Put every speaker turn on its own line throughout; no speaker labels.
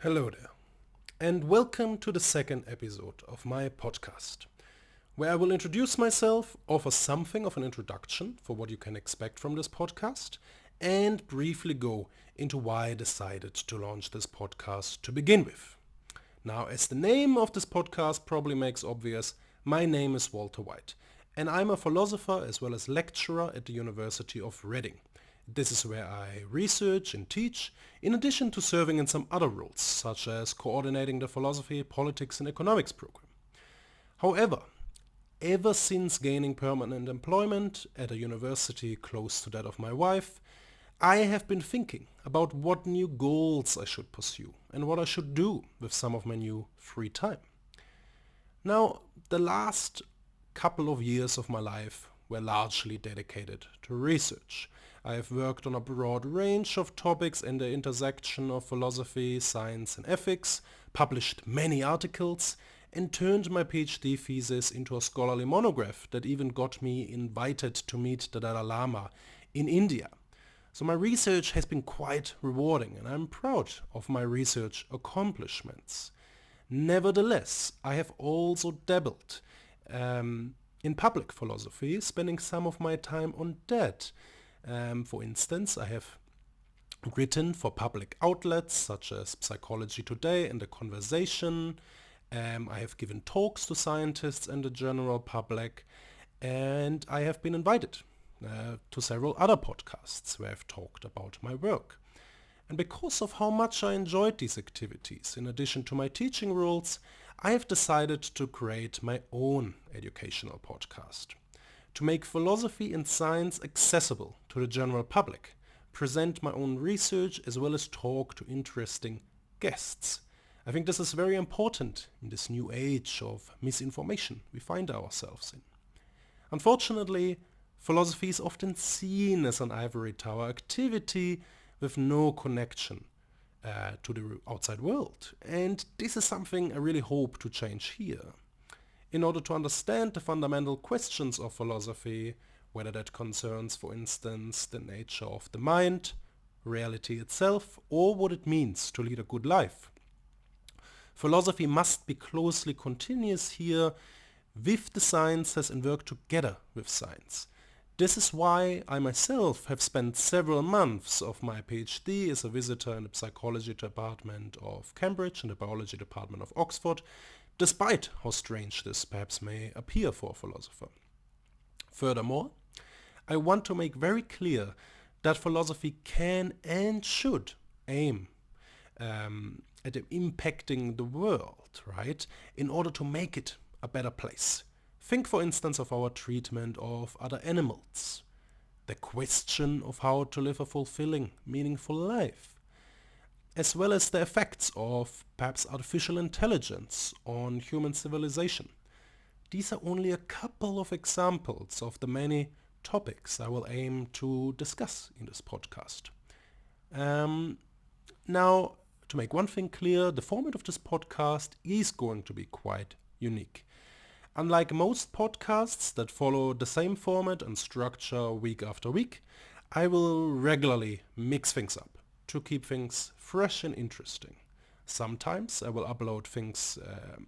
Hello there, and welcome to the second episode of my podcast, where I will introduce myself, offer something of an introduction for what you can expect from this podcast, and briefly go into why I decided to launch this podcast to begin with. Now, as the name of this podcast probably makes obvious, my name is Walter Veit, and I'm a philosopher as well as lecturer at the University of Reading. This is where I research and teach, in addition to serving in some other roles, such as coordinating the philosophy, politics and economics program. However, ever since gaining permanent employment at a university close to that of my wife, I have been thinking about what new goals I should pursue and what I should do with some of my new free time. Now, the last couple of years of my life were largely dedicated to research. I have worked on a broad range of topics in the intersection of philosophy, science and ethics, published many articles, and turned my PhD thesis into a scholarly monograph that even got me invited to meet the Dalai Lama in India. So my research has been quite rewarding and I'm proud of my research accomplishments. Nevertheless, I have also dabbled in public philosophy, spending some of my time on that. For instance, I have written for public outlets such as Psychology Today and The Conversation. I have given talks to scientists and the general public, and I have been invited to several other podcasts where I've talked about my work. And because of how much I enjoyed these activities, in addition to my teaching roles, I have decided to create my own educational podcast. To make philosophy and science accessible to the general public, present my own research as well as talk to interesting guests. I think this is very important in this new age of misinformation we find ourselves in. Unfortunately, philosophy is often seen as an ivory tower activity with no connection to the outside world, and this is something I really hope to change here. In order to understand the fundamental questions of philosophy, whether that concerns, for instance, the nature of the mind, reality itself, or what it means to lead a good life, philosophy must be closely continuous here with the sciences and work together with science. This is why I myself have spent several months of my PhD as a visitor in the psychology department of Cambridge and the biology department of Oxford, despite how strange this perhaps may appear for a philosopher. Furthermore, I want to make very clear that philosophy can and should aim at impacting the world, right, in order to make it a better place. Think, for instance, of our treatment of other animals, the question of how to live a fulfilling, meaningful life, as well as the effects of perhaps artificial intelligence on human civilization. These are only a couple of examples of the many topics I will aim to discuss in this podcast. Now, to make one thing clear, the format of this podcast is going to be quite unique. Unlike most podcasts that follow the same format and structure week after week, I will regularly mix things up to keep things fresh and interesting. Sometimes I will upload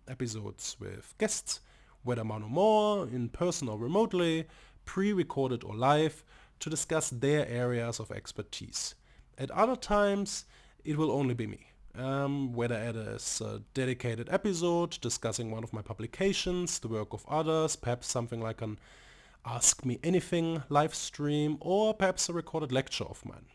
episodes with guests, whether mano a mano, in person or remotely, pre-recorded or live, to discuss their areas of expertise. At other times, it will only be me. Whether it is a dedicated episode discussing one of my publications, the work of others, perhaps something like an Ask Me Anything live stream, or perhaps a recorded lecture of mine.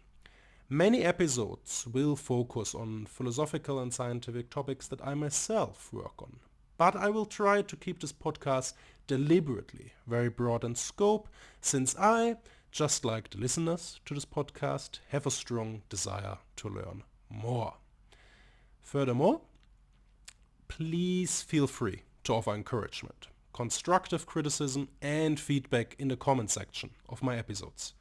Many episodes will focus on philosophical and scientific topics that I myself work on, but I will try to keep this podcast deliberately very broad in scope, since I, just like the listeners to this podcast, have a strong desire to learn more. Furthermore, please feel free to offer encouragement, constructive criticism and feedback in the comment section of my episodes.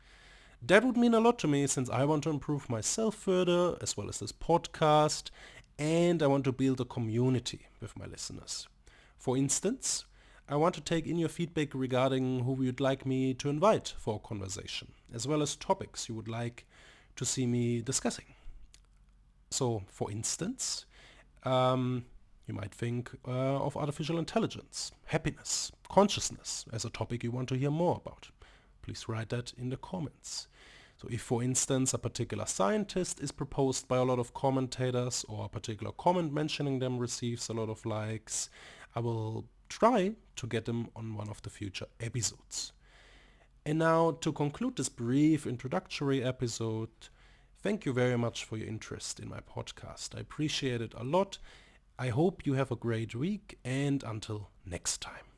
That would mean a lot to me, since I want to improve myself further, as well as this podcast, and I want to build a community with my listeners. For instance, I want to take in your feedback regarding who you'd like me to invite for a conversation, as well as topics you would like to see me discussing. So, for instance, You might think of artificial intelligence, happiness, consciousness as a topic you want to hear more about. Please write that in the comments. So if, for instance, a particular scientist is proposed by a lot of commentators or a particular comment mentioning them receives a lot of likes, I will try to get them on one of the future episodes. And now, to conclude this brief introductory episode, thank you very much for your interest in my podcast. I appreciate it a lot. I hope you have a great week, and until next time.